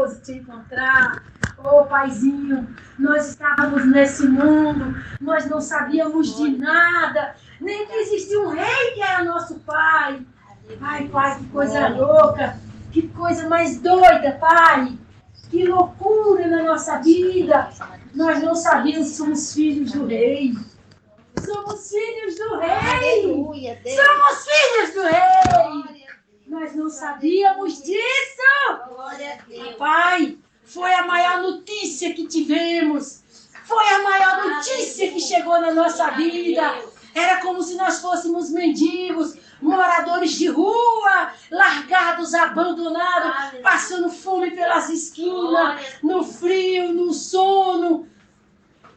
gostoso te encontrar. Ô, Paizinho, nós estávamos nesse mundo, nós não sabíamos de nada, nem que existia um rei que era nosso pai. Ai, Pai, que coisa louca, que coisa mais doida, Pai. Que loucura na nossa vida. Nós não sabíamos que somos filhos do rei. Somos filhos do rei. Aleluia, Deus. Somos filhos do rei. Nós não sabíamos disso. Glória a Deus. Pai, foi a maior notícia que tivemos. Foi a maior notícia que chegou na nossa vida. Era como se nós fôssemos mendigos, moradores de rua, largados, abandonados, passando fome pelas esquinas, no frio, no sono,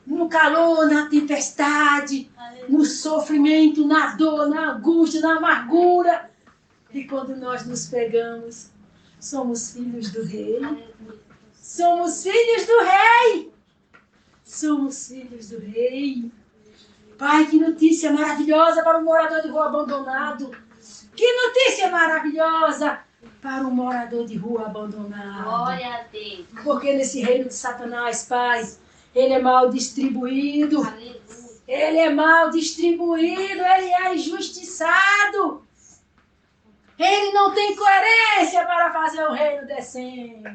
no calor, na tempestade, no sofrimento, na dor, na angústia, na amargura. E quando nós nos pegamos, somos filhos do rei. Somos filhos do rei. Somos filhos do rei. Pai, que notícia maravilhosa para um morador de rua abandonado. Que notícia maravilhosa para um morador de rua abandonado. Glória a Deus. Porque nesse reino de Satanás, Pai, ele é mal distribuído. Aleluia. Ele é mal distribuído, ele é injustiçado. Ele não tem coerência para fazer o reino descendo.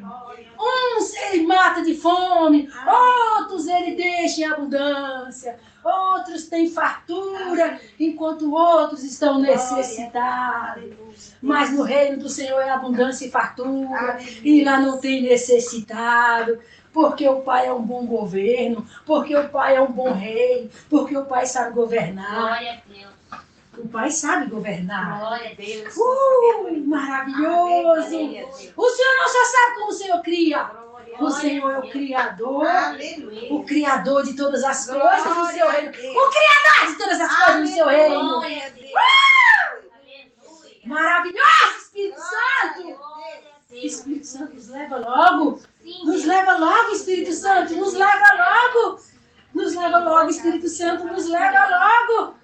Uns ele mata de fome, outros ele deixa em abundância, outros têm fartura, enquanto outros estão necessitados. Mas no reino do Senhor é abundância e fartura, e lá não tem necessitado. Porque o Pai é um bom governo, porque o Pai é um bom rei, porque o Pai sabe governar. Glória a Deus. O Pai sabe governar. Glória a Deus. Maravilhoso. Aleluia. O Senhor não só sabe como o Senhor cria. Glória O Senhor é o Criador. Aleluia. O Criador de todas as coisas do seu Glória reino. a Deus. O Criador de todas as coisas do seu reino. Glória a Deus. Aleluia. Maravilhoso, Espírito Santo. Glória a Deus. Espírito Santo, nos leva logo. Sim, Nos leva logo, Espírito Santo. Nos leva logo. Nos leva logo, Espírito Santo. Nos leva logo.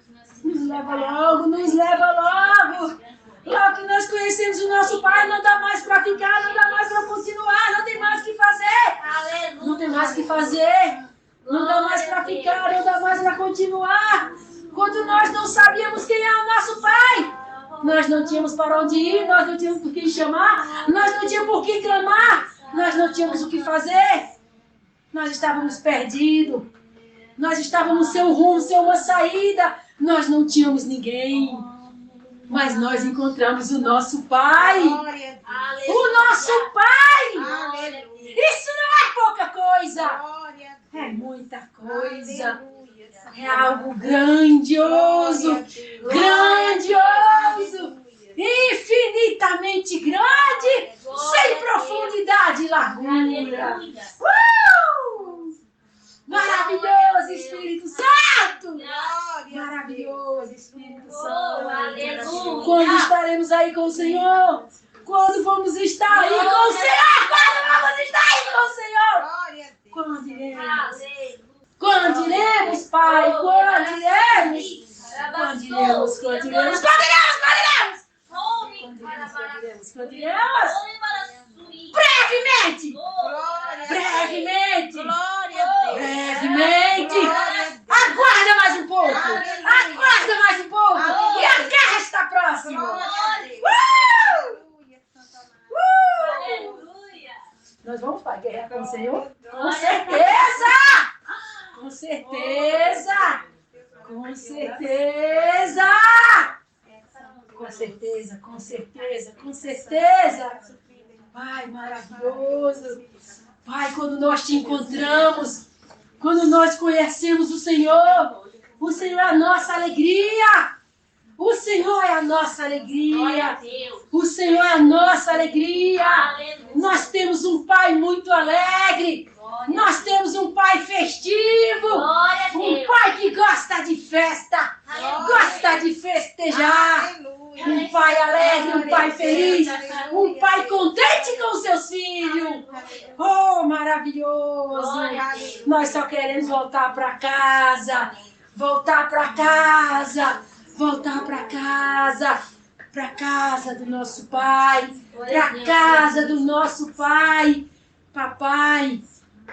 Nos leva logo, nos leva logo. Logo que nós conhecemos o nosso Pai, não dá mais para ficar, não dá mais para continuar, não tem mais o que fazer. Aleluia. Não tem mais o que fazer. Não dá mais para ficar, não dá mais para continuar. Quando nós não sabíamos quem é o nosso Pai, nós não tínhamos para onde ir, nós não tínhamos por que chamar, nós não tínhamos por que clamar, nós não tínhamos o que fazer. Nós estávamos perdidos. Nós estávamos sem um rumo, sem uma saída. Nós não tínhamos ninguém. Mas nós encontramos o nosso Pai. Glória a Deus. O nosso Pai. Aleluia. Isso não é pouca coisa. Glória a Deus. É muita coisa. Aleluia. É algo grandioso. Grandioso. Infinitamente grande. Sem profundidade e largura. Aleluia. Maravilhoso Espírito Santo. Glória. Maravilhoso Espírito Oh, Santo. aleluia. Quando estaremos aí com o Senhor? Quando vamos estar aí com o Senhor? Quando vamos estar aí com o Senhor? Glória a Deus. Quando iremos? Aleluia. Quando iremos, Pai? Quando iremos? Quando iremos? Quando iremos? Quando iremos? Quando iremos? Brevemente! Brevemente! Glória a Deus. Brevemente! Aguarda mais um pouco! Aguarda mais um pouco! E a guerra está próxima! Aleluia. Nós vamos para a guerra com o Senhor? Com certeza! Com certeza! Com certeza! Com certeza, com certeza, com certeza! Pai maravilhoso! Pai, quando nós te encontramos, quando nós conhecemos o Senhor é a nossa alegria! O Senhor é a nossa Glória a alegria! Deus. O Senhor é a nossa alegria! Aleluia. Nós temos um Pai muito alegre! Glória. Nós temos um Pai festivo! Glória a Um Deus. Pai que gosta de festa! Gosta de festejar! Um Pai alegre, um Pai feliz! Um Pai contente com os seus filhos! Oh, maravilhoso! Glória a Deus. Nós só queremos voltar para casa! Voltar para casa! Voltar para casa do nosso Pai! Para casa do nosso Pai! Papai,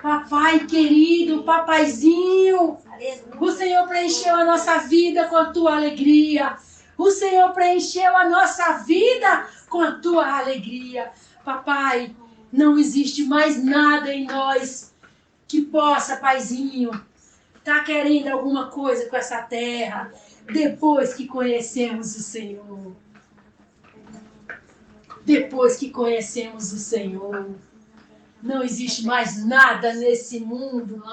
papai querido, papaizinho, o Senhor preencheu a nossa vida com a tua alegria. O Senhor preencheu a nossa vida com a tua alegria. Papai, não existe mais nada em nós que possa, paizinho, tá querendo alguma coisa com essa terra depois que conhecemos o Senhor. Depois que conhecemos o Senhor. Não existe mais nada nesse mundo.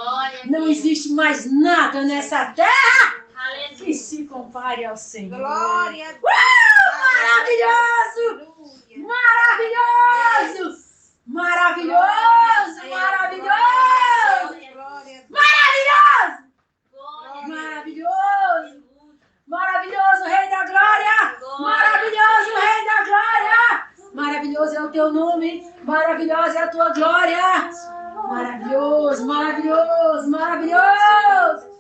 Não existe mais nada nessa terra que se compare ao Senhor. Glória a Deus. Maravilhoso! Maravilhoso! Maravilhoso! Maravilhoso! Maravilhoso! Maravilhoso! Maravilhoso Rei da Glória! Maravilhoso Rei da Glória! Maravilhoso é o teu nome, maravilhosa é a tua glória. Maravilhoso, maravilhoso, maravilhoso.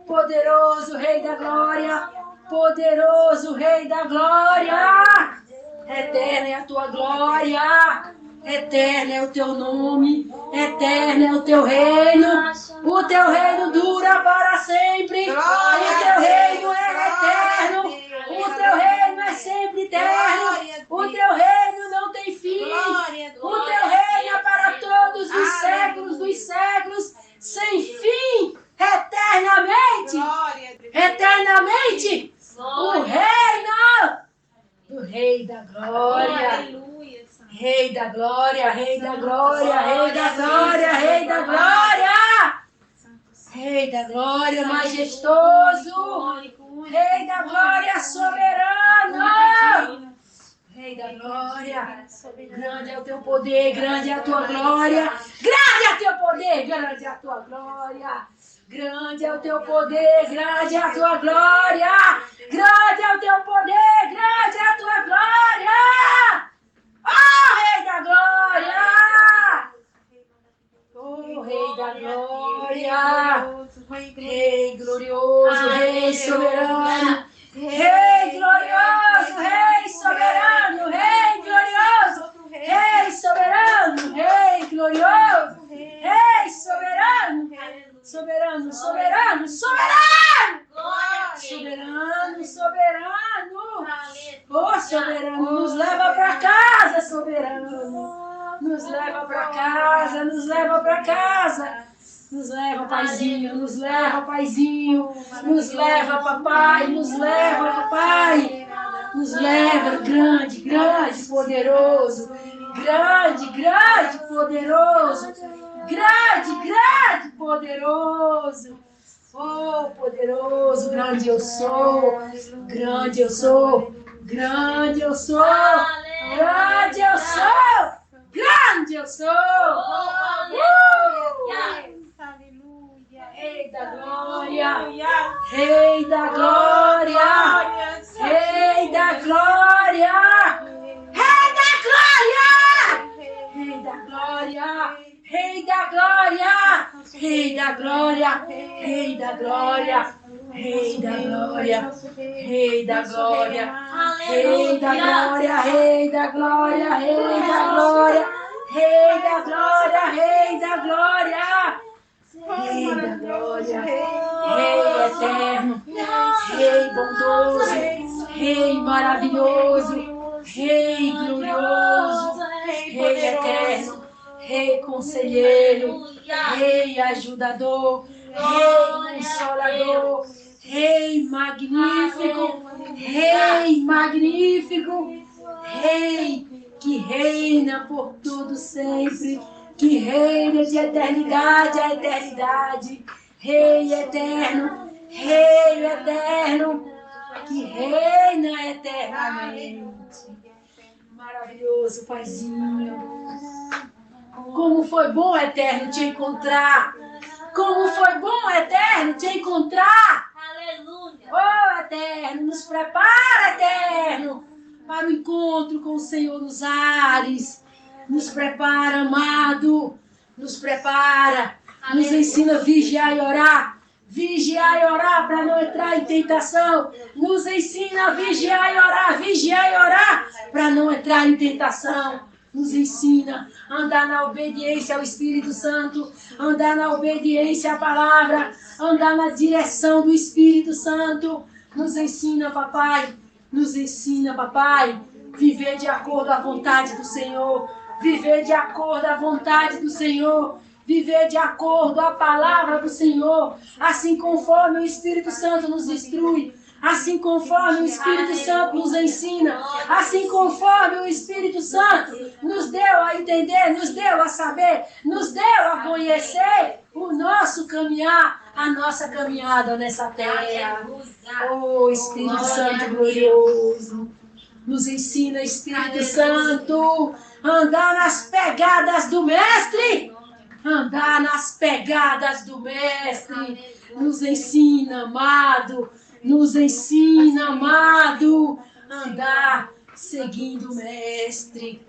Poderoso Rei da Glória, poderoso Rei da Glória. Eterna é a tua glória, eterno é o teu nome, eterno é o teu reino. O teu reino dura para sempre, o teu reino é eterno, o teu reino é sempre eterno. O teu reino não tem fim. O teu reino é para todos os séculos dos séculos, sem fim, eternamente. Eternamente. O reino do Rei da Glória. Rei da Glória, Rei da Glória, Rei da Glória, Rei da Glória. Rei da Glória, majestoso. Rei da Glória, soberano. Rei da Glória, grande é o teu poder, grande é a tua glória. Grande é o teu poder, grande é a tua glória. Grande é o teu poder, grande é a tua glória. Grande é o teu poder, grande é a tua glória. Oh, Rei da Glória. Oh, Rei da Glória. Rei glorioso, Rei soberano. Rei glorioso, Rei soberano, Rei glorioso, Rei soberano, Rei glorioso, Rei soberano, soberano, soberano, soberano, soberano, soberano, oh soberano, nos leva para casa, soberano, nos leva para casa, nos leva para casa. Nos leva, paizinho, nos leva, paizinho, nos leva, papai, nos leva, papai, nos leva, grande, grande, poderoso, grande, grande, poderoso, grande, grande, poderoso, oh, poderoso, grande eu sou, grande eu sou, grande eu sou, grande eu sou, grande eu sou, Rei da Glória, Rei da Glória, Rei da Glória, Rei da Glória, Rei da Glória, Rei da Glória, Rei da Glória, Rei da Glória, Rei da Glória, Rei da Glória, Rei da Glória, Rei da Glória, Rei da Glória, Rei da Glória, Rei da Glória. Rei da Glória, Rei eterno, Rei bondoso, Rei maravilhoso, Rei glorioso, Rei eterno, Rei conselheiro, Rei ajudador, Rei consolador, Rei magnífico, Rei magnífico, Rei que reina por todo sempre. Que reina de eternidade a eternidade, Rei eterno, que reina eternamente. Maravilhoso, Paizinho. Como foi bom, Eterno, te encontrar. Como foi bom, Eterno, te encontrar. Aleluia. Oh, Eterno, nos prepara, Eterno, para o encontro com o Senhor nos ares. Nos prepara, amado, nos prepara, nos ensina a vigiar e orar. Vigiar e orar para não entrar em tentação. Nos ensina a vigiar e orar para não entrar em tentação. Nos ensina a andar na obediência ao Espírito Santo, andar na obediência à palavra, andar na direção do Espírito Santo. Nos ensina, papai, viver de acordo à vontade do Senhor, viver de acordo à vontade do Senhor, viver de acordo à palavra do Senhor, assim conforme o Espírito Santo nos instrui, assim conforme o Espírito Santo nos ensina, assim conforme o Espírito Santo nos deu a entender, nos deu a saber, nos deu a conhecer o nosso caminhar, a nossa caminhada nessa terra. Oh, Espírito Santo glorioso, nos ensina, Espírito Santo, a andar nas pegadas do Mestre, andar nas pegadas do Mestre. Nos ensina, amado, nos ensina, amado, andar seguindo o Mestre,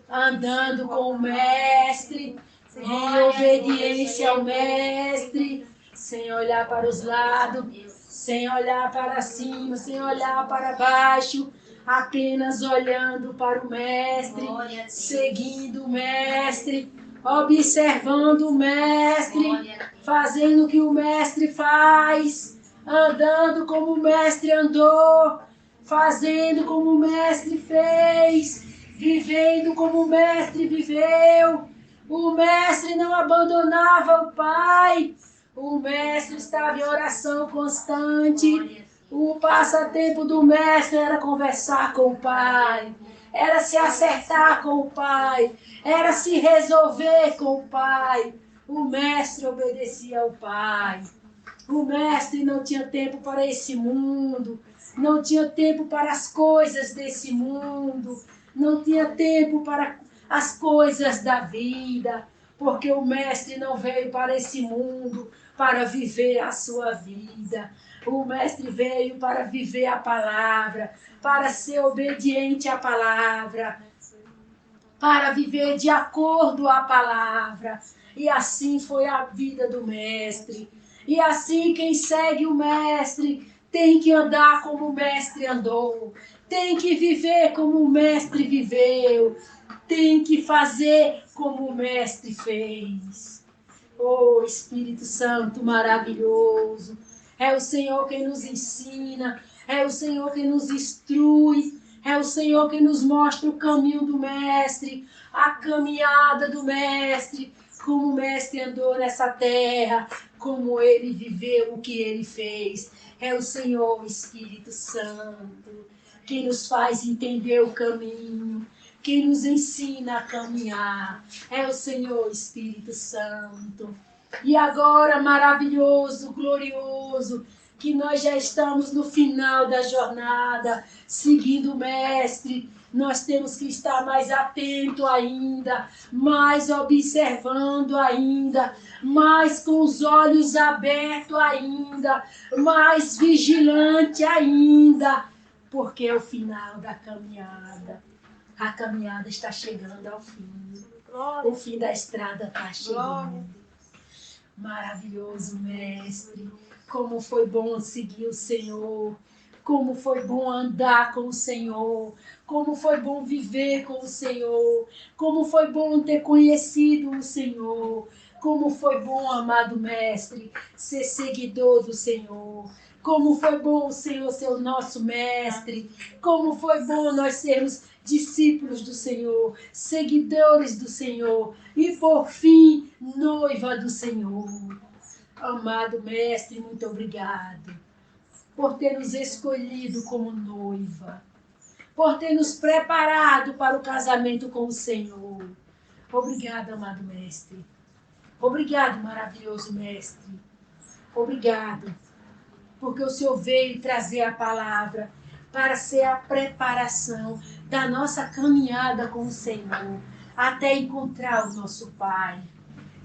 andando com o Mestre, em obediência ao Mestre, sem olhar para os lados, sem olhar para cima, sem olhar para baixo, apenas olhando para o Mestre, seguindo o Mestre, observando o Mestre, fazendo o que o Mestre faz, andando como o Mestre andou, fazendo como o Mestre fez, vivendo como o Mestre viveu. O Mestre não abandonava o Pai, o Mestre estava em oração constante. O passatempo do Mestre era conversar com o Pai, era se acertar com o Pai, era se resolver com o Pai. O Mestre obedecia ao Pai. O Mestre não tinha tempo para esse mundo, não tinha tempo para as coisas desse mundo, não tinha tempo para as coisas da vida, porque o Mestre não veio para esse mundo para viver a sua vida. O Mestre veio para viver a palavra, para ser obediente à palavra, para viver de acordo à palavra. E assim foi a vida do Mestre. E assim quem segue o Mestre tem que andar como o Mestre andou, tem que viver como o Mestre viveu, tem que fazer como o Mestre fez. Oh, Espírito Santo maravilhoso, é o Senhor quem nos ensina, é o Senhor quem nos instrui, é o Senhor quem nos mostra o caminho do Mestre, a caminhada do Mestre, como o Mestre andou nessa terra, como ele viveu o que ele fez. É o Senhor, Espírito Santo, que nos faz entender o caminho, que nos ensina a caminhar. É o Senhor, Espírito Santo. E agora, maravilhoso, glorioso, que nós já estamos no final da jornada, seguindo o Mestre, nós temos que estar mais atento ainda, mais observando ainda, mais com os olhos abertos ainda, mais vigilante ainda, porque é o final da caminhada. A caminhada está chegando ao fim. O fim da estrada está chegando. Maravilhoso Mestre, como foi bom seguir o Senhor, como foi bom andar com o Senhor, como foi bom viver com o Senhor, como foi bom ter conhecido o Senhor, como foi bom, amado Mestre, ser seguidor do Senhor, como foi bom o Senhor ser o nosso Mestre, como foi bom nós sermos discípulos do Senhor, seguidores do Senhor e, por fim, noiva do Senhor. Amado Mestre, muito obrigado por ter nos escolhido como noiva, por ter nos preparado para o casamento com o Senhor. Obrigado, amado Mestre. Obrigado, maravilhoso Mestre. Obrigado, porque o Senhor veio trazer a palavra para ser a preparação da nossa caminhada com o Senhor, até encontrar o nosso Pai.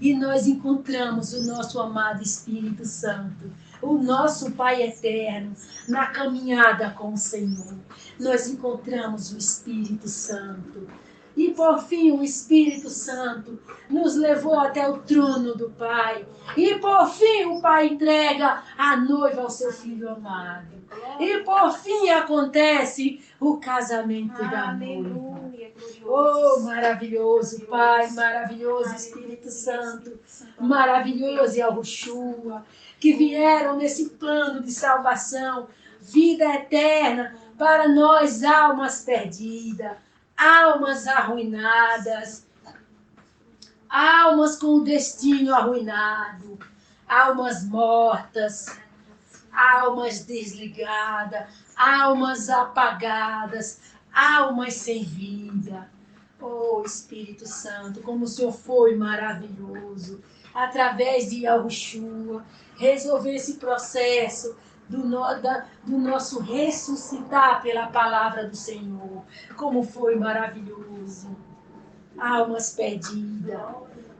E nós encontramos o nosso amado Espírito Santo, o nosso Pai eterno, na caminhada com o Senhor. Nós encontramos o Espírito Santo. E por fim o Espírito Santo nos levou até o trono do Pai. E por fim o Pai entrega a noiva ao seu Filho amado. E por fim acontece o casamento da noiva. Aleluia, glorioso. Oh, maravilhoso Pai, maravilhoso Espírito Santo, maravilhoso Yahushua, que vieram nesse plano de salvação, vida eterna para nós, almas perdidas, almas arruinadas, almas com o destino arruinado, almas mortas, almas desligadas, almas apagadas, almas sem vida. Oh, Espírito Santo, como o Senhor foi maravilhoso, através de Yahushua, resolver esse processo do nosso ressuscitar pela palavra do Senhor. Como foi maravilhoso. Almas perdidas,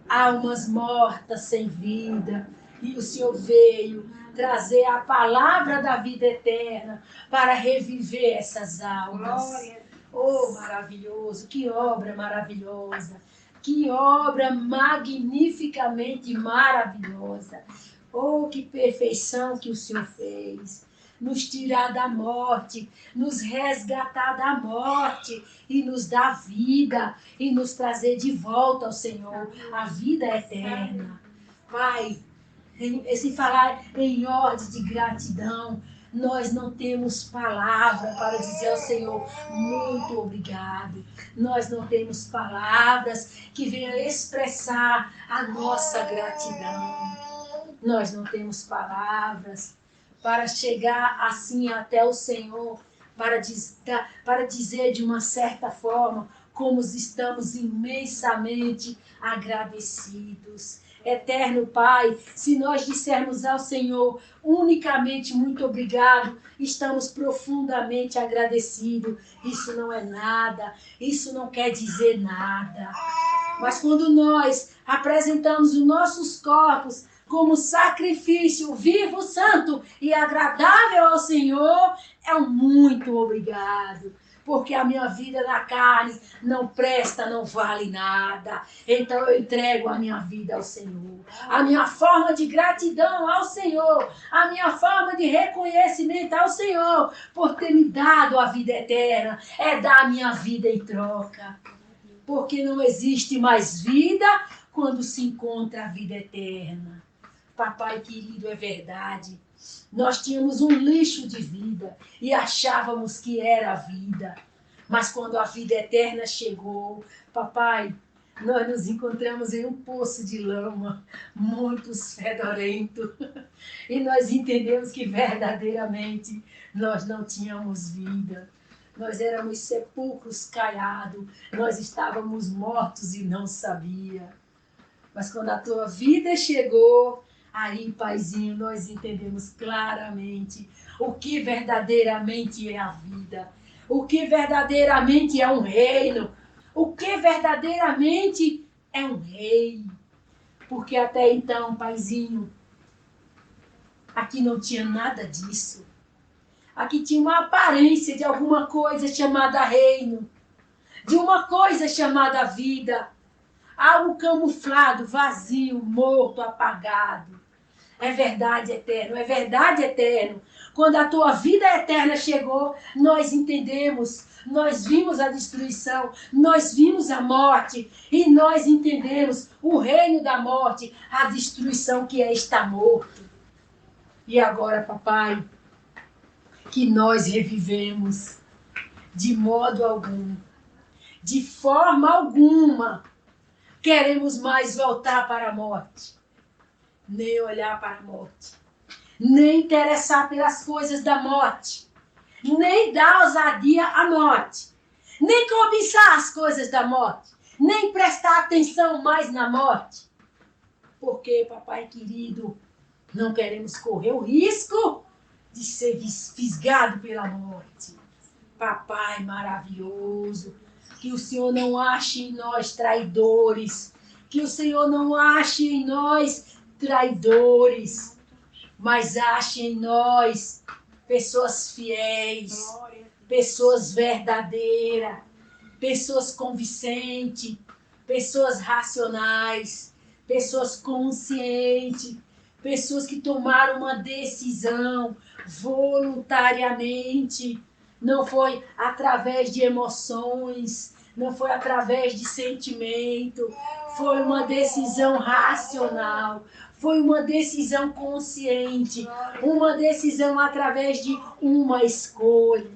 almas mortas sem vida. E o Senhor veio trazer a palavra da vida eterna para reviver essas almas. Glória. Oh, maravilhoso, que obra maravilhosa, que obra magnificamente maravilhosa. Oh, que perfeição que o Senhor fez. Nos tirar da morte, nos resgatar da morte e nos dar vida e nos trazer de volta ao Senhor, a vida eterna. Pai, se falar em ordem de gratidão, nós não temos palavra para dizer ao Senhor muito obrigado. Nós não temos palavras que venham expressar a nossa gratidão. Nós não temos palavras para chegar assim até o Senhor, para dizer de uma certa forma como estamos imensamente agradecidos. Eterno Pai, se nós dissermos ao Senhor unicamente muito obrigado, estamos profundamente agradecidos. Isso não é nada, isso não quer dizer nada. Mas quando nós apresentamos os nossos corpos como sacrifício vivo, santo e agradável ao Senhor, é um muito obrigado. Porque a minha vida na carne não presta, não vale nada. Então eu entrego a minha vida ao Senhor. A minha forma de gratidão ao Senhor. A minha forma de reconhecimento ao Senhor. Por ter me dado a vida eterna. É dar a minha vida em troca. Porque não existe mais vida quando se encontra a vida eterna. Papai querido, é verdade. Nós tínhamos um lixo de vida e achávamos que era a vida. Mas quando a vida eterna chegou, papai, nós nos encontramos em um poço de lama, muito fedorento. E nós entendemos que verdadeiramente nós não tínhamos vida. Nós éramos sepulcros caiados, nós estávamos mortos e não sabia. Mas quando a tua vida chegou, aí, Paizinho, nós entendemos claramente o que verdadeiramente é a vida, o que verdadeiramente é um reino, o que verdadeiramente é um rei. Porque até então, Paizinho, aqui não tinha nada disso. Aqui tinha uma aparência de alguma coisa chamada reino, de uma coisa chamada vida, algo camuflado, vazio, morto, apagado. É verdade, eterno, é verdade, eterno. Quando a tua vida eterna chegou, nós entendemos, nós vimos a destruição, nós vimos a morte e nós entendemos o reino da morte, a destruição que é estar morto. E agora, papai, que nós revivemos de modo algum, de forma alguma, queremos mais voltar para a morte, nem olhar para a morte, nem interessar pelas coisas da morte, nem dar ousadia à morte, nem cobiçar as coisas da morte, nem prestar atenção mais na morte. Porque, papai querido, não queremos correr o risco de ser fisgado pela morte. Papai maravilhoso, que o Senhor não ache em nós traidores, que o Senhor não ache em nós traidores, mas ache em nós pessoas fiéis, pessoas verdadeiras, pessoas convincentes, pessoas racionais, pessoas conscientes, pessoas que tomaram uma decisão voluntariamente, não foi através de emoções, não foi através de sentimento, foi uma decisão racional, foi uma decisão consciente, uma decisão através de uma escolha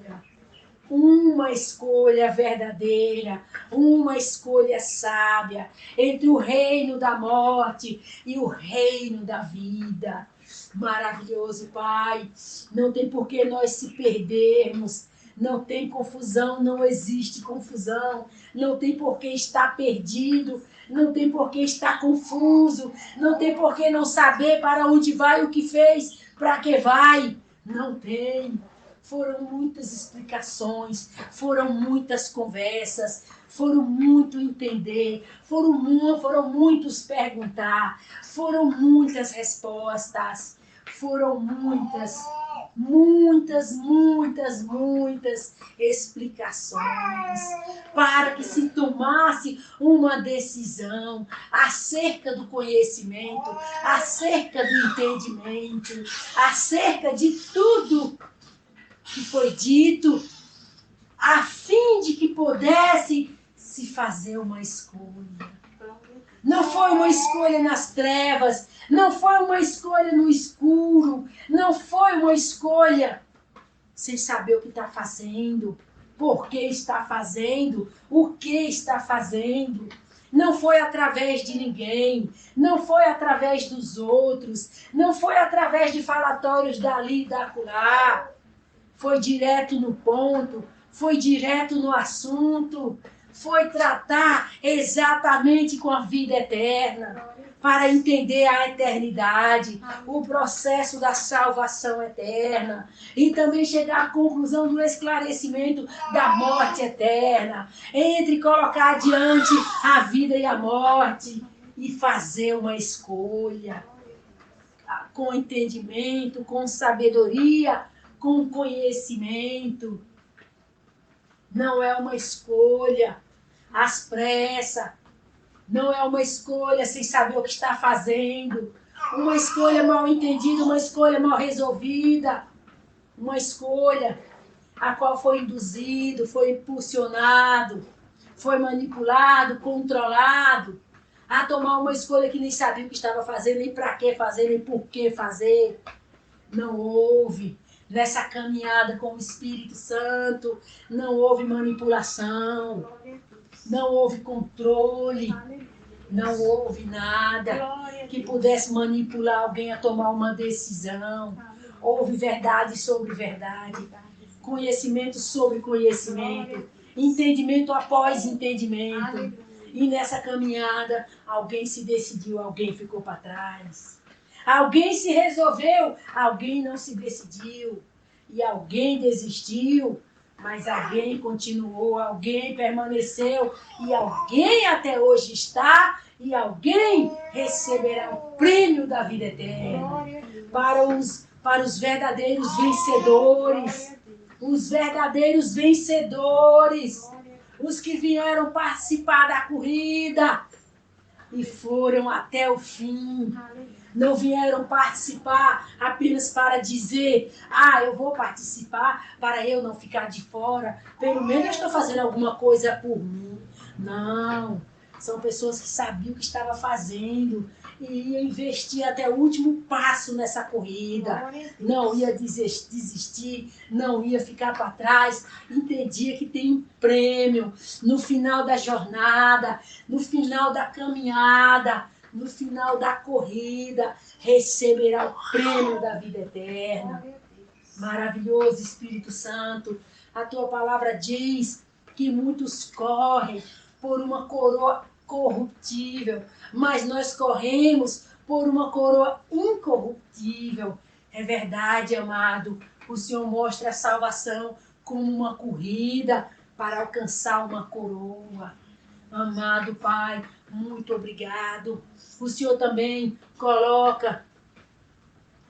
verdadeira, uma escolha sábia entre o reino da morte e o reino da vida. Maravilhoso, Pai. Não tem por que nós se perdermos. Não tem confusão, não existe confusão. Não tem por que estar perdido. Não tem por que estar confuso. Não tem por que não saber para onde vai, o que fez, para que vai. Não tem. Foram muitas explicações, foram muitas conversas, foram muito entender, foram muitos perguntar, foram muitas respostas, foram muitas explicações para que se tomasse uma decisão acerca do conhecimento, acerca do entendimento, acerca de tudo que foi dito, a fim de que pudesse se fazer uma escolha. Não foi uma escolha nas trevas, não foi uma escolha no escuro, não foi uma escolha sem saber o que está fazendo, por que está fazendo, o que está fazendo. Não foi através de ninguém, não foi através dos outros, não foi através de falatórios dali e da acolá. Foi direto no ponto, foi direto no assunto, foi tratar exatamente com a vida eterna, para entender a eternidade, o processo da salvação eterna, e também chegar à conclusão do esclarecimento da morte eterna, entre colocar adiante a vida e a morte, e fazer uma escolha, com entendimento, com sabedoria, com conhecimento. Não é uma escolha às pressas. Não é uma escolha sem saber o que está fazendo. Uma escolha mal entendida, uma escolha mal resolvida. Uma escolha a qual foi induzido, foi impulsionado, foi manipulado, controlado a tomar uma escolha que nem sabia o que estava fazendo, nem para que fazer, nem por que fazer. Não houve. Nessa caminhada com o Espírito Santo, não houve manipulação, não houve controle, não houve nada que pudesse manipular alguém a tomar uma decisão. Houve verdade sobre verdade, conhecimento sobre conhecimento, entendimento após entendimento. E nessa caminhada, alguém se decidiu, alguém ficou para trás. Alguém se resolveu, alguém não se decidiu. E alguém desistiu, mas alguém continuou, alguém permaneceu. E alguém até hoje está, e alguém receberá o prêmio da vida eterna. Para os verdadeiros vencedores. Os verdadeiros vencedores. Os que vieram participar da corrida e foram até o fim. Não vieram participar apenas para dizer, eu vou participar para eu não ficar de fora. Pelo menos eu estou fazendo alguma coisa por mim. Não, são pessoas que sabiam o que estava fazendo e iam investir até o último passo nessa corrida. Não ia desistir, não ia ficar para trás. Entendia que tem um prêmio no final da jornada, no final da caminhada, no final da corrida, receberá o prêmio da vida eterna. Maravilhoso Espírito Santo, a tua palavra diz que muitos correm por uma coroa corruptível, mas nós corremos por uma coroa incorruptível. É verdade, amado, o Senhor mostra a salvação como uma corrida para alcançar uma coroa. Amado Pai, muito obrigado. O Senhor também coloca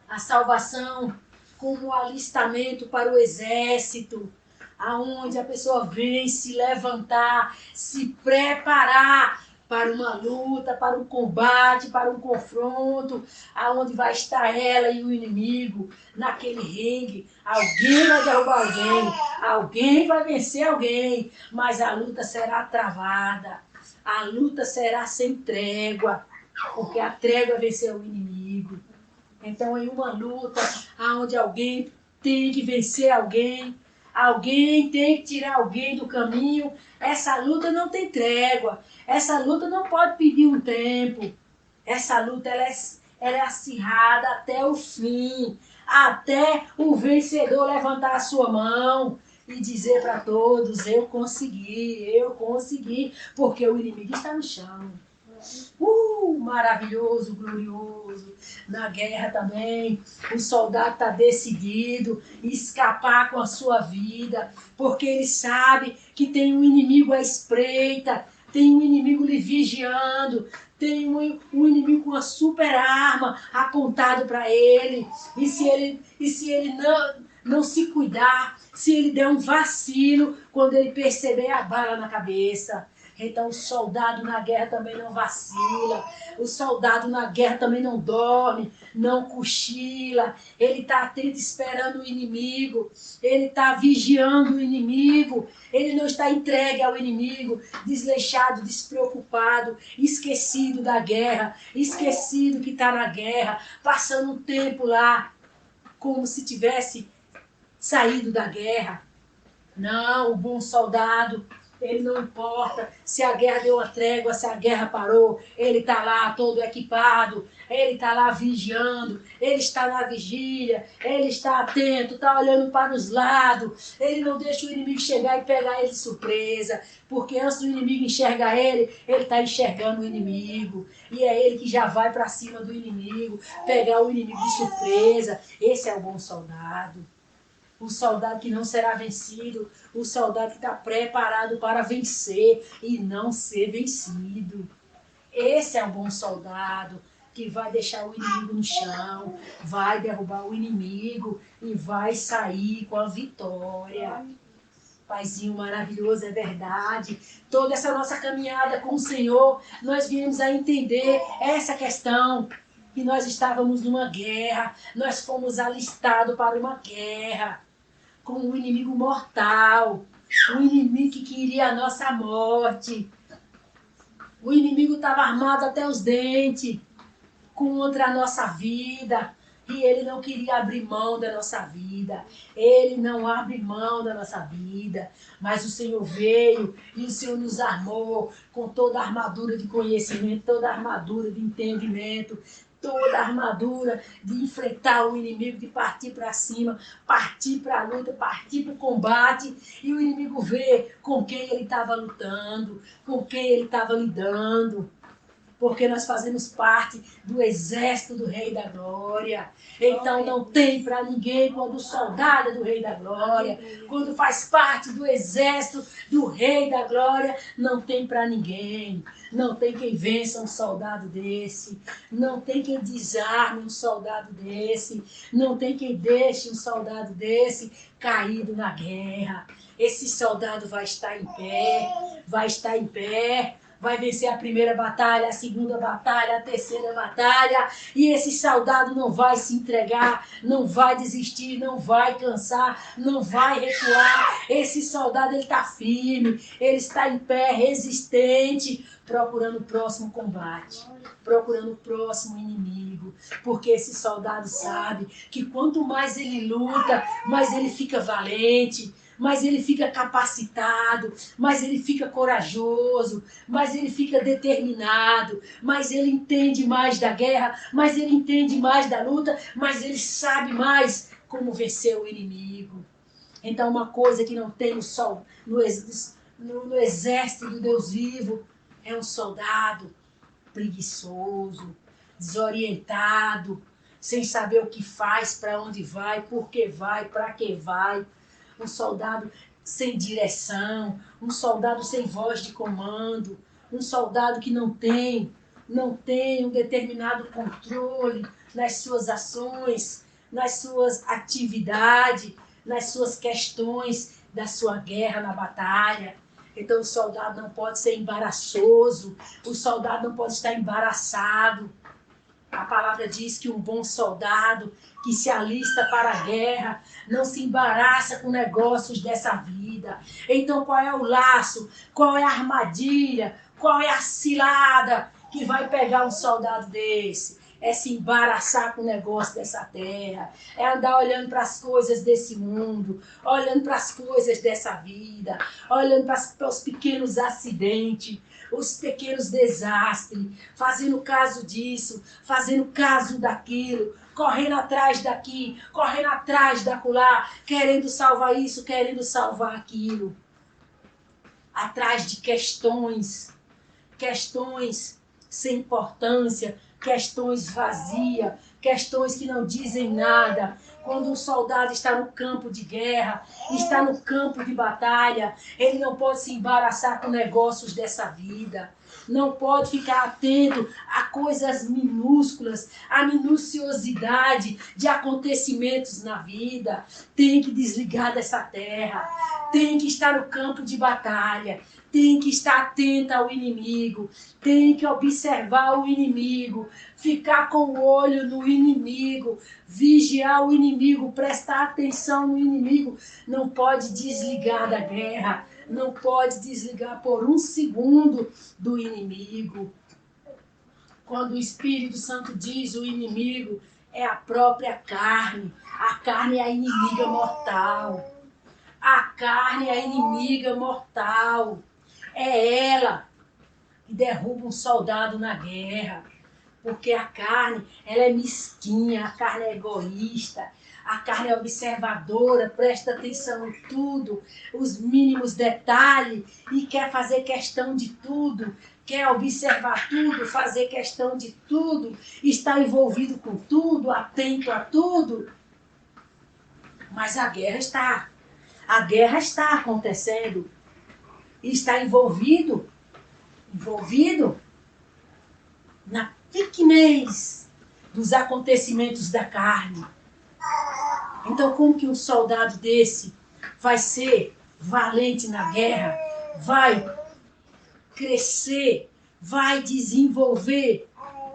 a salvação como um alistamento para o exército, aonde a pessoa vem se levantar, se preparar para uma luta, para um combate, para um confronto, aonde vai estar ela e o inimigo naquele ringue. Alguém vai derrubar alguém vai vencer alguém, mas a luta será travada, a luta será sem trégua, porque a trégua venceu o inimigo. Então, em uma luta onde alguém tem que vencer alguém tem que tirar alguém do caminho, essa luta não tem trégua, essa luta não pode pedir um tempo. Essa luta ela é acirrada até o fim, até o vencedor levantar a sua mão e dizer para todos, eu consegui, porque o inimigo está no chão. Maravilhoso, glorioso. Na guerra também, o soldado está decidido a escapar com a sua vida, porque ele sabe que tem um inimigo à espreita, tem um inimigo lhe vigiando, tem um inimigo com uma super arma apontado para ele. E se ele não se cuidar, se ele der um vacilo, quando ele perceber a bala na cabeça. Então o soldado na guerra também não vacila, o soldado na guerra também não dorme, não cochila, ele está atento esperando o inimigo, ele está vigiando o inimigo, ele não está entregue ao inimigo, desleixado, despreocupado, esquecido da guerra, esquecido que está na guerra, passando um tempo lá, como se tivesse saído da guerra. Não, o bom soldado, ele não importa se a guerra deu uma trégua, se a guerra parou, ele está lá todo equipado, ele está lá vigiando, ele está na vigília, ele está atento, está olhando para os lados, ele não deixa o inimigo chegar e pegar ele de surpresa, porque antes do inimigo enxergar ele está enxergando o inimigo, e é ele que já vai para cima do inimigo, pegar o inimigo de surpresa. Esse é o bom soldado. O soldado que não será vencido, o soldado que está preparado para vencer e não ser vencido. Esse é um bom soldado que vai deixar o inimigo no chão, vai derrubar o inimigo e vai sair com a vitória. Paizinho maravilhoso, é verdade. Toda essa nossa caminhada com o Senhor, nós viemos a entender essa questão, que nós estávamos numa guerra, nós fomos alistados para uma guerra, com um inimigo mortal, um inimigo que queria a nossa morte. O inimigo estava armado até os dentes contra a nossa vida, e ele não queria abrir mão da nossa vida. Ele não abre mão da nossa vida, mas o Senhor veio e o Senhor nos armou com toda a armadura de conhecimento, toda a armadura de entendimento, toda a armadura de enfrentar o inimigo, de partir para cima, partir para a luta, partir para o combate, e o inimigo vê com quem ele estava lutando, com quem ele estava lidando, porque nós fazemos parte do exército do Rei da Glória. Então não tem para ninguém quando o soldado é do Rei da Glória, quando faz parte do exército do Rei da Glória, não tem para ninguém. Não tem quem vença um soldado desse, não tem quem desarme um soldado desse, não tem quem deixe um soldado desse caído na guerra. Esse soldado vai estar em pé, vai vencer a primeira batalha, a segunda batalha, a terceira batalha, e esse soldado não vai se entregar, não vai desistir, não vai cansar, não vai recuar. Esse soldado, ele está firme, ele está em pé, resistente, procurando o próximo combate, procurando o próximo inimigo, porque esse soldado sabe que quanto mais ele luta, mais ele fica valente, mais ele fica capacitado, mais ele fica corajoso, mais ele fica determinado, mais ele entende mais da guerra, mais ele entende mais da luta, mais ele sabe mais como vencer o inimigo. Então, uma coisa que não tem no exército do Deus vivo é um soldado preguiçoso, desorientado, sem saber o que faz, para onde vai, por que vai, para que vai. Um soldado sem direção, um soldado sem voz de comando, um soldado que não tem um determinado controle nas suas ações, nas suas atividades, nas suas questões da sua guerra na batalha. Então o soldado não pode ser embaraçoso, o soldado não pode estar embaraçado. A palavra diz que um bom soldado que se alista para a guerra não se embaraça com negócios dessa vida. Então qual é o laço, qual é a armadilha, qual é a cilada que vai pegar um soldado desse? É se embaraçar com o negócio dessa terra, é andar olhando para as coisas desse mundo, olhando para as coisas dessa vida, olhando para os pequenos acidentes, os pequenos desastres, fazendo caso disso, fazendo caso daquilo, correndo atrás daqui, correndo atrás dacolá, querendo salvar isso, querendo salvar aquilo. Atrás de questões sem importância, questões vazias, questões que não dizem nada. Quando um soldado está no campo de guerra, está no campo de batalha, ele não pode se embaraçar com negócios dessa vida. Não pode ficar atento a coisas minúsculas, a minuciosidade de acontecimentos na vida. Tem que desligar dessa terra, tem que estar no campo de batalha, tem que estar atenta ao inimigo, tem que observar o inimigo, ficar com o olho no inimigo, vigiar o inimigo, prestar atenção no inimigo. Não pode desligar da guerra, não pode desligar por um segundo do inimigo. Quando o Espírito Santo diz o inimigo, é a própria carne. A carne é a inimiga mortal. A carne é a inimiga mortal. É ela que derruba um soldado na guerra. Porque a carne, ela é mesquinha, a carne é egoísta, a carne é observadora, presta atenção em tudo, os mínimos detalhes, e quer fazer questão de tudo, quer observar tudo, fazer questão de tudo, está envolvido com tudo, atento a tudo. Mas a guerra está acontecendo, e está envolvido na pequenez dos acontecimentos da carne. Então, como que um soldado desse vai ser valente na guerra, vai crescer, vai desenvolver,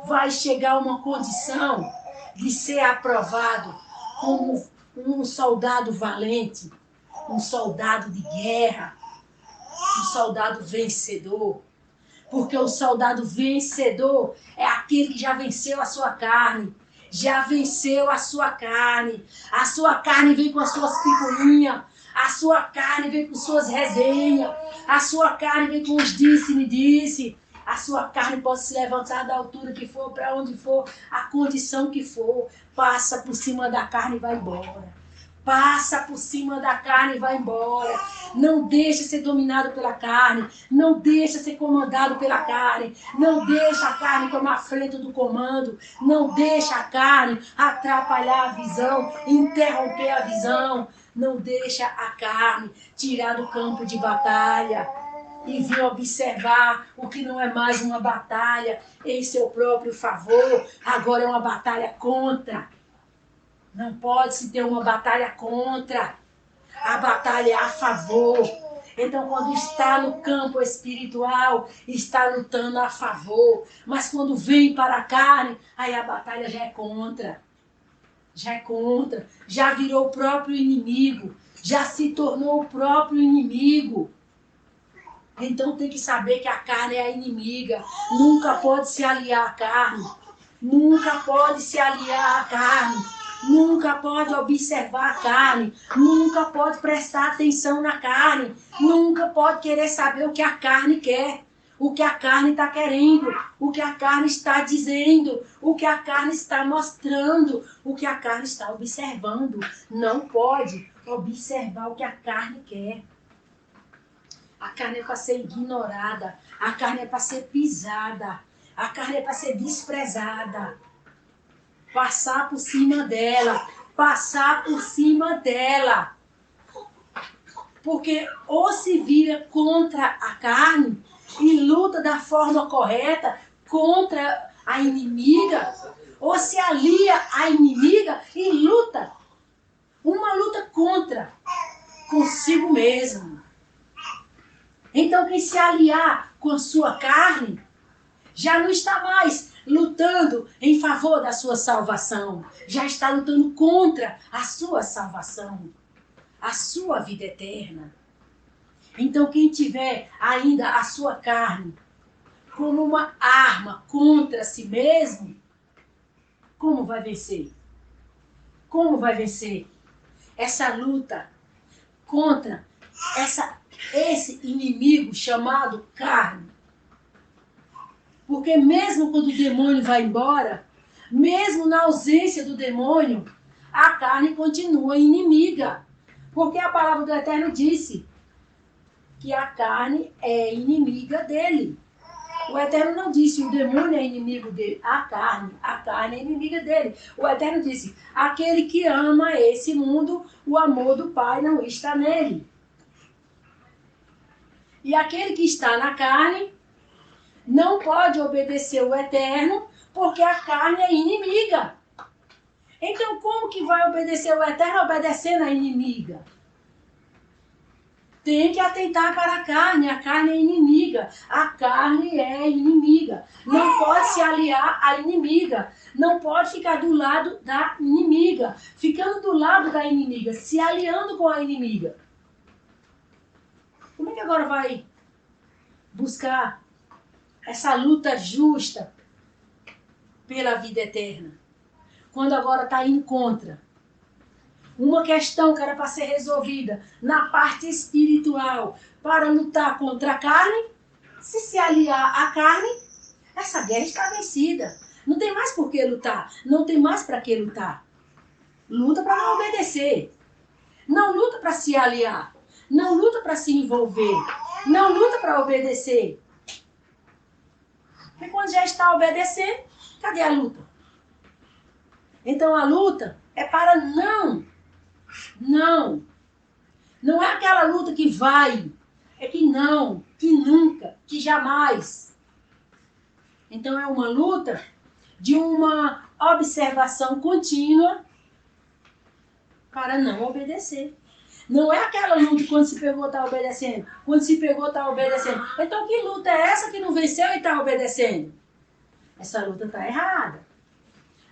vai chegar a uma condição de ser aprovado como um soldado valente, um soldado de guerra, um soldado vencedor? Porque o soldado vencedor é aquele que já venceu a sua carne. Já venceu a sua carne. A sua carne vem com as suas picuinhas. A sua carne vem com suas resenhas. A sua carne vem com os disse-me-disse. A sua carne pode se levantar da altura que for, para onde for, a condição que for. Passa por cima da carne e vai embora. Passa por cima da carne e vai embora. Não deixa ser dominado pela carne. Não deixa ser comandado pela carne. Não deixa a carne tomar frente do comando. Não deixa a carne atrapalhar a visão, interromper a visão. Não deixa a carne tirar do campo de batalha e vir observar o que não é mais uma batalha em seu próprio favor. Agora é uma batalha contra. Não pode se ter uma batalha contra. A batalha é a favor. Então, quando está no campo espiritual, está lutando a favor. Mas quando vem para a carne, aí a batalha já é contra. Já é contra. Já virou o próprio inimigo. Já se tornou o próprio inimigo. Então tem que saber que a carne é a inimiga. Nunca pode se aliar à carne. Nunca pode se aliar à carne. Nunca pode observar a carne, nunca pode prestar atenção na carne, nunca pode querer saber o que a carne quer, o que a carne está querendo, o que a carne está dizendo, o que a carne está mostrando, o que a carne está observando. Não pode observar o que a carne quer. A carne é para ser ignorada, a carne é para ser pisada, a carne é para ser desprezada. Passar por cima dela. Passar por cima dela. Porque ou se vira contra a carne e luta da forma correta contra a inimiga, ou se alia à inimiga e luta. Uma luta consigo mesmo. Então quem se aliar com a sua carne, já não está mais lutando em favor da sua salvação. Já está lutando contra a sua salvação, a sua vida eterna. Então quem tiver ainda a sua carne como uma arma contra si mesmo, como vai vencer? Como vai vencer essa luta contra esse inimigo chamado carne? Porque mesmo quando o demônio vai embora, mesmo na ausência do demônio, a carne continua inimiga. Porque a palavra do Eterno disse que a carne é inimiga dele. O Eterno não disse o demônio é inimigo dele, a carne é inimiga dele. O Eterno disse, aquele que ama esse mundo, o amor do Pai não está nele. E aquele que está na carne não pode obedecer o Eterno, porque a carne é inimiga. Então como que vai obedecer o Eterno obedecendo a inimiga? Tem que atentar para a carne é inimiga. A carne é inimiga. Não pode se aliar à inimiga. Não pode ficar do lado da inimiga. Ficando do lado da inimiga, se aliando com a inimiga. Como é que agora vai buscar essa luta justa pela vida eterna? Quando agora está indo contra uma questão que era para ser resolvida na parte espiritual, para lutar contra a carne, se aliar à carne, essa guerra está vencida. Não tem mais por que lutar, não tem mais para que lutar. Luta para não obedecer. Não luta para se aliar, não luta para se envolver, não luta para obedecer. Porque quando já está obedecendo, cadê a luta? Então a luta é para não é aquela luta que vai, é que não, que nunca, que jamais. Então é uma luta de uma observação contínua para não obedecer. Não é aquela luta quando se pegou está obedecendo, quando se pegou está obedecendo. Então que luta é essa que não venceu e está obedecendo? Essa luta está errada.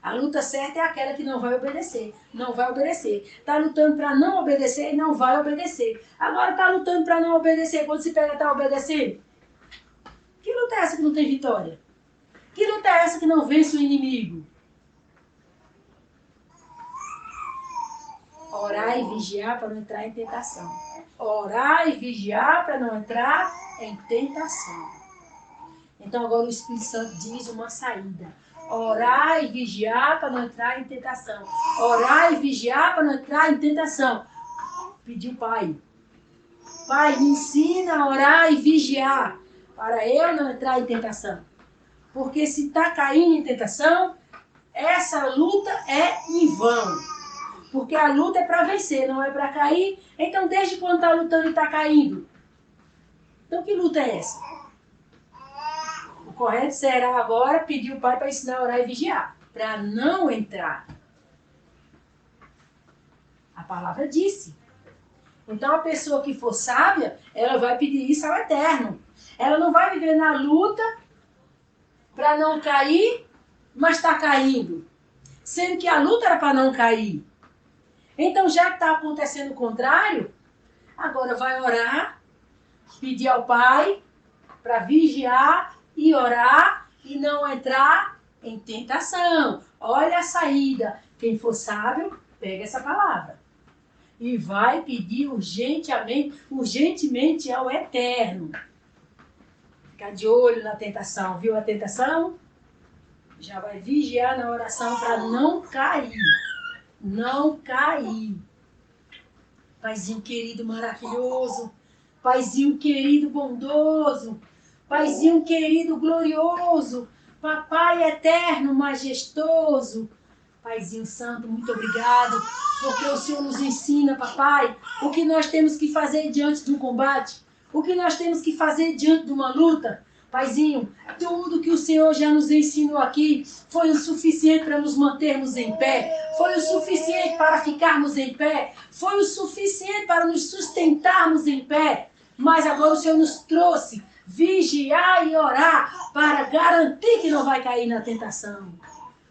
A luta certa é aquela que não vai obedecer. Não vai obedecer. Está lutando para não obedecer e não vai obedecer. Agora está lutando para não obedecer. Quando se pega, está obedecendo. Que luta é essa que não tem vitória? Que luta é essa que não vence o inimigo? Orar e vigiar para não entrar em tentação. Orar e vigiar para não entrar em tentação. Então agora o Espírito Santo diz uma saída. Orar e vigiar para não entrar em tentação. Orar e vigiar para não entrar em tentação. Pediu o Pai. Pai, me ensina a orar e vigiar para eu não entrar em tentação. Porque se está caindo em tentação, essa luta é em vão. Porque a luta é para vencer, não é para cair. Então desde quando está lutando e está caindo? Então que luta é essa? O correto será agora pedir o Pai para ensinar a orar e vigiar. Para não entrar. A palavra disse. Então a pessoa que for sábia, ela vai pedir isso ao Eterno. Ela não vai viver na luta para não cair, mas está caindo. Sendo que a luta era para não cair. Então já que está acontecendo o contrário, agora vai orar, pedir ao Pai para vigiar e orar e não entrar em tentação. Olha a saída. Quem for sábio, pega essa palavra. E vai pedir urgentemente ao Eterno. Ficar de olho na tentação. Viu a tentação? Já vai vigiar na oração para não cair. Não cair. Paizinho querido, maravilhoso. Paizinho querido, bondoso. Paizinho querido, glorioso. Papai eterno, majestoso. Paizinho santo, muito obrigado. Porque o Senhor nos ensina, papai, o que nós temos que fazer diante de um combate. O que nós temos que fazer diante de uma luta. Paizinho, tudo que o Senhor já nos ensinou aqui foi o suficiente para nos mantermos em pé. Foi o suficiente para ficarmos em pé. Foi o suficiente para nos sustentarmos em pé. Mas agora o Senhor nos trouxe vigiar e orar para garantir que não vai cair na tentação.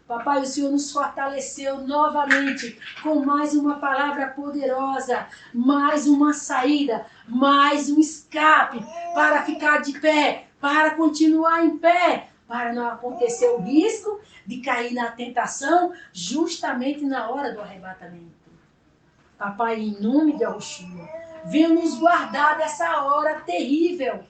Papai, o Senhor nos fortaleceu novamente com mais uma palavra poderosa, mais uma saída, mais um escape para ficar de pé, para continuar em pé, para não acontecer o risco de cair na tentação justamente na hora do arrebatamento. Papai, em nome de Yahushua, venha nos guardar dessa hora terrível,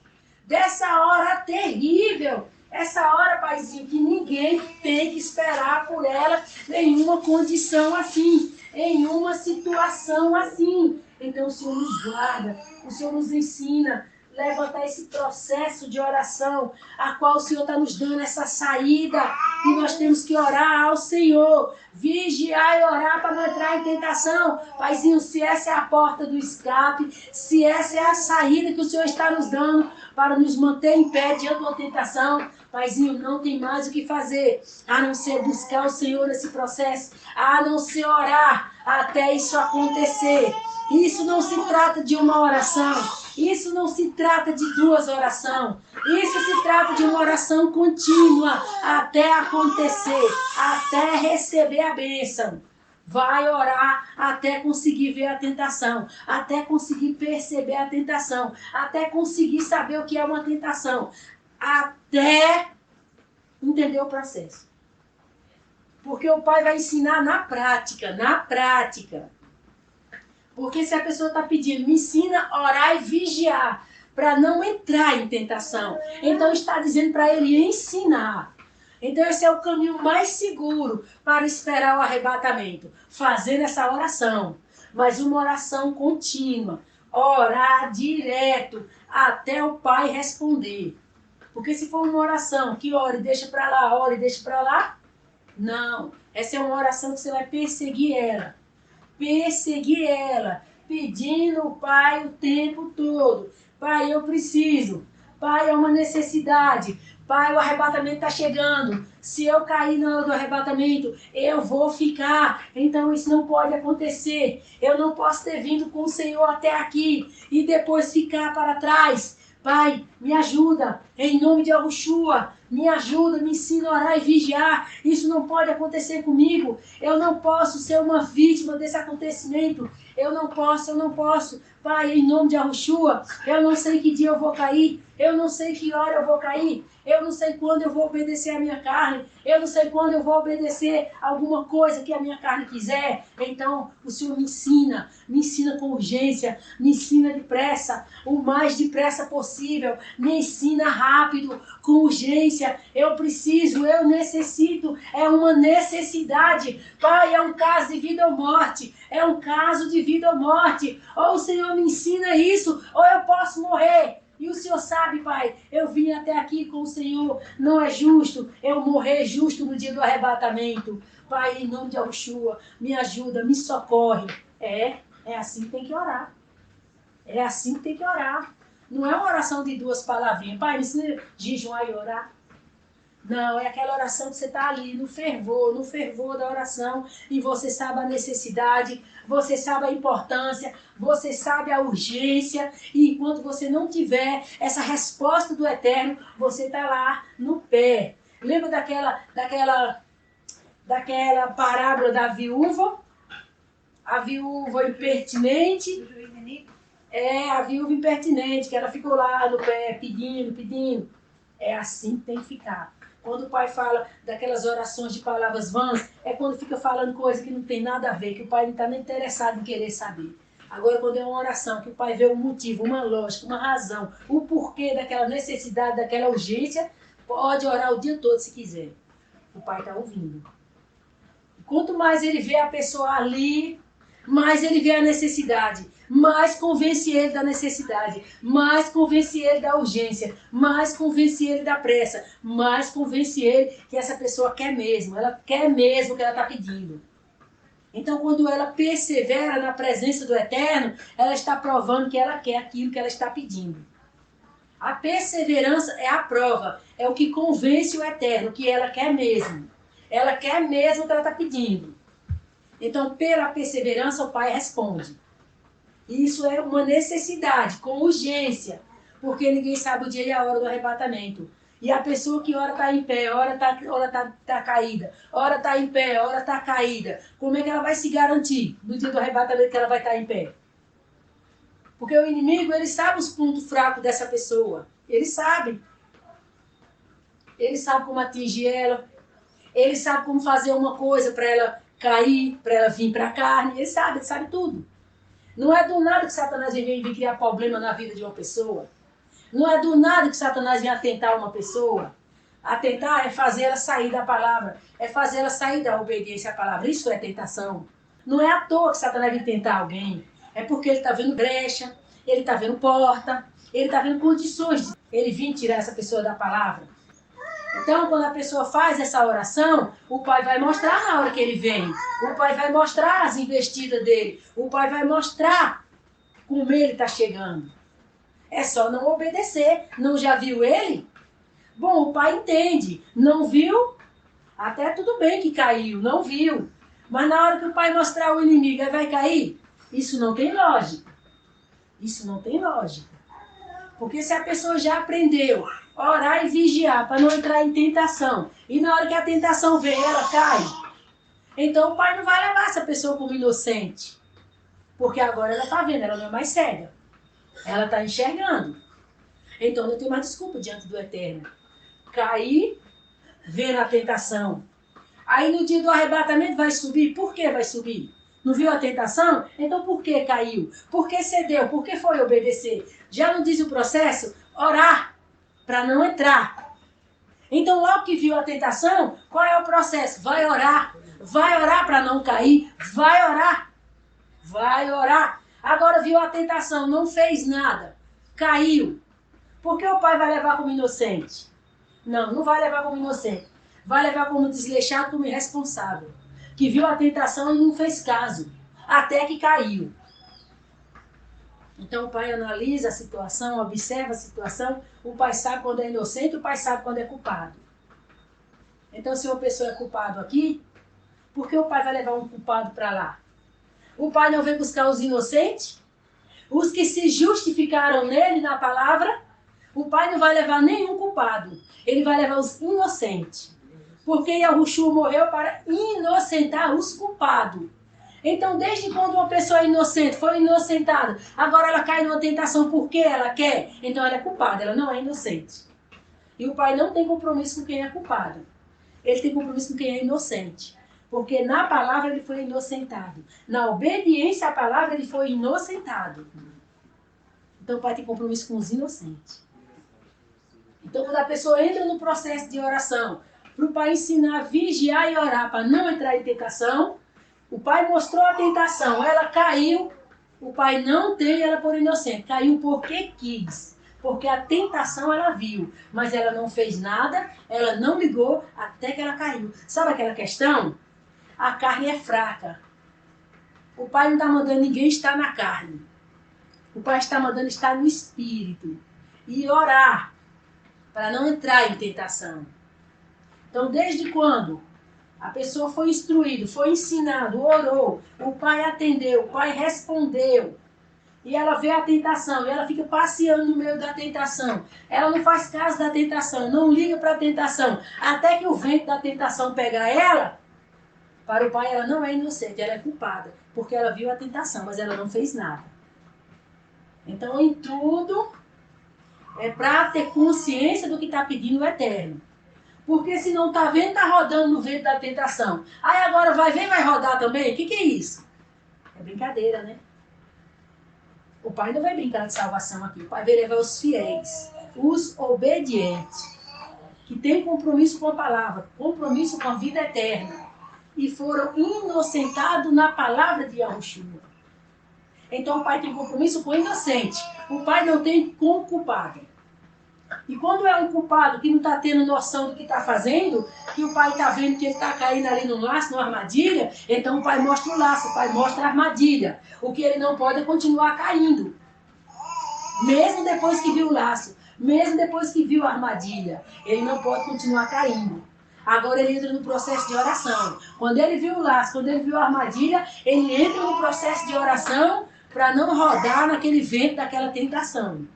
essa hora, Paizinho, que ninguém tem que esperar por ela em uma condição assim, em uma situação assim. Então o Senhor nos guarda, o Senhor nos ensina a levantar esse processo de oração, a qual o Senhor está nos dando essa saída, e nós temos que orar ao Senhor, vigiar e orar para não entrar em tentação. Paizinho, se essa é a porta do escape, se essa é a saída que o Senhor está nos dando para nos manter em pé diante da tentação, Paizinho, não tem mais o que fazer, a não ser buscar o Senhor nesse processo, a não ser orar até isso acontecer. Isso não se trata de uma oração, isso não se trata de duas orações, isso se trata de uma oração contínua até acontecer, até receber a bênção. Vai orar até conseguir ver a tentação, até conseguir perceber a tentação, até conseguir saber o que é uma tentação, até entender o processo. Porque o Pai vai ensinar na prática, Porque se a pessoa está pedindo, me ensina a orar e vigiar, para não entrar em tentação, então está dizendo para ele ensinar. Então esse é o caminho mais seguro para esperar o arrebatamento, fazendo essa oração, mas uma oração contínua, orar direto até o Pai responder. Porque se for uma oração que ore e deixa para lá, ore e deixa para lá, não. Essa é uma oração que você vai perseguir ela, pedindo ao Pai o tempo todo. Pai, eu preciso. Pai, é uma necessidade. Pai, o arrebatamento está chegando. Se eu cair na hora do arrebatamento, eu vou ficar. Então isso não pode acontecer. Eu não posso ter vindo com o Senhor até aqui e depois ficar para trás. Pai, me ajuda, em nome de Yahushua, me ajuda, me ensina a orar e vigiar. Isso não pode acontecer comigo. Eu não posso ser uma vítima desse acontecimento. Eu não posso. Pai, em nome de Yahushua, eu não sei que dia eu vou cair. Eu não sei que hora eu vou cair. Eu não sei quando eu vou obedecer a minha carne. Eu não sei quando eu vou obedecer alguma coisa que a minha carne quiser. Então, o Senhor me ensina com urgência, me ensina depressa, o mais depressa possível, me ensina rápido, com urgência. Eu preciso, eu necessito, é uma necessidade. Pai, é um caso de vida ou morte, é um caso de vida ou morte. Ou o Senhor me ensina isso, ou eu posso morrer. E o Senhor sabe, Pai, eu vim até aqui com o Senhor, não é justo eu morrer justo no dia do arrebatamento. Pai, em nome de Yahushua, me ajuda, me socorre. É assim que tem que orar. É assim que tem que orar. Não é uma oração de duas palavrinhas. Pai, me ensina a jejuar e orar. Não, é aquela oração que você está ali, no fervor da oração, e você sabe a necessidade, você sabe a importância, você sabe a urgência, e enquanto você não tiver essa resposta do Eterno, você está lá no pé. Lembra daquela parábola da viúva? A viúva impertinente. A viúva impertinente, que ela ficou lá no pé, pedindo. É assim que tem que ficar. Quando o Pai fala daquelas orações de palavras vãs, é quando fica falando coisa que não tem nada a ver, que o Pai não está nem interessado em querer saber. Agora, quando é uma oração, que o Pai vê um motivo, uma lógica, uma razão, o porquê daquela necessidade, daquela urgência, pode orar o dia todo se quiser. O Pai está ouvindo. Quanto mais ele vê a pessoa ali, mais ele vê a necessidade, mais convence ele da necessidade, mais convence ele da urgência, mais convence ele da pressa, mais convence ele que essa pessoa quer mesmo, ela quer mesmo o que ela está pedindo. Então, quando ela persevera na presença do Eterno, ela está provando que ela quer aquilo que ela está pedindo. A perseverança é a prova, é o que convence o Eterno que ela quer mesmo. Ela quer mesmo o que ela está pedindo. Então, pela perseverança, o Pai responde. Isso é uma necessidade, com urgência, porque ninguém sabe o dia e a hora do arrebatamento. E a pessoa que ora está em pé, ora tá caída, ora está em pé, ora está caída, como é que ela vai se garantir no dia do arrebatamento que ela vai estar em pé? Porque o inimigo, ele sabe os pontos fracos dessa pessoa. Ele sabe. Ele sabe como atingir ela. Ele sabe como fazer uma coisa para ela cair, para ela vir para a carne. Ele sabe tudo. Não é do nada que Satanás vem criar problema na vida de uma pessoa. Não é do nada que Satanás vem atentar uma pessoa. Atentar é fazer ela sair da palavra. É fazer ela sair da obediência à palavra. Isso é tentação. Não é à toa que Satanás vem tentar alguém. É porque ele está vendo brecha, ele está vendo porta, ele está vendo condições de ele vir tirar essa pessoa da palavra. Então, quando a pessoa faz essa oração, o Pai vai mostrar na hora que ele vem. O Pai vai mostrar as investidas dele. O Pai vai mostrar como ele está chegando. É só não obedecer. Não já viu ele? Bom, o Pai entende. Não viu? Até tudo bem que caiu, não viu. Mas na hora que o Pai mostrar o inimigo, ele vai cair? Isso não tem lógica. Isso não tem lógica. Porque se a pessoa já aprendeu a orar e vigiar para não entrar em tentação, e na hora que a tentação vem, ela cai, então o Pai não vai levar essa pessoa como inocente. Porque agora ela está vendo, ela não é mais cega. Ela está enxergando. Então não tem mais desculpa diante do Eterno. Cair, vendo a tentação. Aí no dia do arrebatamento vai subir. Por que vai subir? Não viu a tentação? Então por que caiu? Por que cedeu? Por que foi obedecer? Já não diz o processo? Orar para não entrar. Então logo que viu a tentação, qual é o processo? Vai orar. Vai orar para não cair. Vai orar. Vai orar. Agora viu a tentação, não fez nada. Caiu. Por que o Pai vai levar como inocente? Não, não vai levar como inocente. Vai levar como desleixado, como irresponsável. Que viu a tentação e não fez caso, até que caiu. Então o Pai analisa a situação, observa a situação, o Pai sabe quando é inocente, o Pai sabe quando é culpado. Então se uma pessoa é culpado aqui, por que o Pai vai levar um culpado para lá? O Pai não vem buscar os inocentes? Os que se justificaram nele, na palavra? O Pai não vai levar nenhum culpado, ele vai levar os inocentes. Porque Yahushua morreu para inocentar os culpados. Então, desde quando uma pessoa é inocente, foi inocentada, agora ela cai numa tentação porque ela quer, então ela é culpada, ela não é inocente. E o Pai não tem compromisso com quem é culpado. Ele tem compromisso com quem é inocente. Porque na palavra ele foi inocentado. Na obediência à palavra ele foi inocentado. Então o Pai tem compromisso com os inocentes. Então quando a pessoa entra no processo de oração, para o Pai ensinar a vigiar e orar para não entrar em tentação. O Pai mostrou a tentação, ela caiu. O Pai não tem ela por inocente. Caiu porque quis. Porque a tentação ela viu. Mas ela não fez nada, ela não ligou até que ela caiu. Sabe aquela questão? A carne é fraca. O Pai não está mandando ninguém estar na carne. O Pai está mandando estar no espírito. E orar para não entrar em tentação. Então, desde quando a pessoa foi instruída, foi ensinado, orou, o Pai atendeu, o Pai respondeu, e ela vê a tentação, e ela fica passeando no meio da tentação, ela não faz caso da tentação, não liga para a tentação, até que o vento da tentação pega ela, para o Pai ela não é inocente, ela é culpada, porque ela viu a tentação, mas ela não fez nada. Então, em tudo, é para ter consciência do que está pedindo o Eterno. Porque se não está vendo, está rodando no vento da tentação. Aí agora vai ver e vai rodar também? O que é isso? É brincadeira, né? O Pai não vai brincar de salvação aqui. O Pai vai levar os fiéis, os obedientes, que têm compromisso com a palavra, compromisso com a vida eterna. E foram inocentados na palavra de Yahushua. Então o Pai tem compromisso com o inocente. O Pai não tem com o culpado. E quando é um culpado que não está tendo noção do que está fazendo, que o Pai está vendo que ele está caindo ali no laço, numa armadilha, então o Pai mostra o laço, o Pai mostra a armadilha. O que ele não pode é continuar caindo. Mesmo depois que viu o laço, mesmo depois que viu a armadilha, ele não pode continuar caindo. Agora ele entra no processo de oração. Quando ele viu o laço, quando ele viu a armadilha, ele entra no processo de oração para não rodar naquele vento daquela tentação.